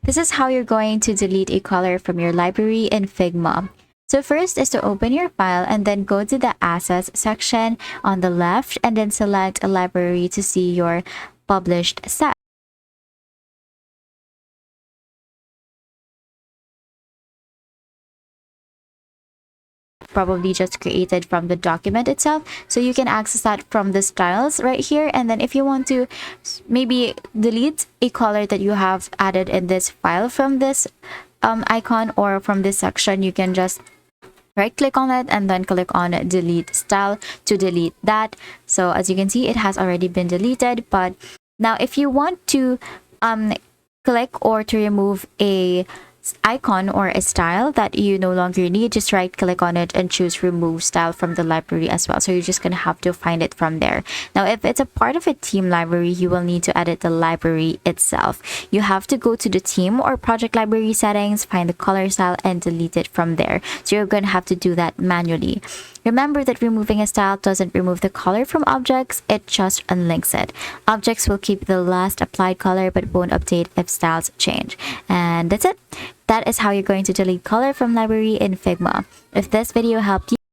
This is how you're going to delete a color from your library in Figma. So first is to open your file and then go to the Assets section on the left and then select a library to see your published set. Probably just created from the document itself, so you can access that from the styles right here. And then if you want to maybe delete a color that you have added in this file from this icon or from this section, you can just right click on it and then click on delete style to delete that. So as you can see, it has already been deleted. But now if you want to click or to remove a icon or a style that you no longer need, just right click on it and choose remove style from the library as well. So you're just gonna have to find it from there. Now if it's a part of a team library, you will need to edit the library itself. You have to go to the team or project library settings, find the color style and delete it from there. So you're gonna have to do that manually. Remember that removing a style doesn't remove the color from objects, it just unlinks it. Objects will keep the last applied color but won't update if styles change. And that's it. That is how you're going to delete color from library in Figma. If this video helped you,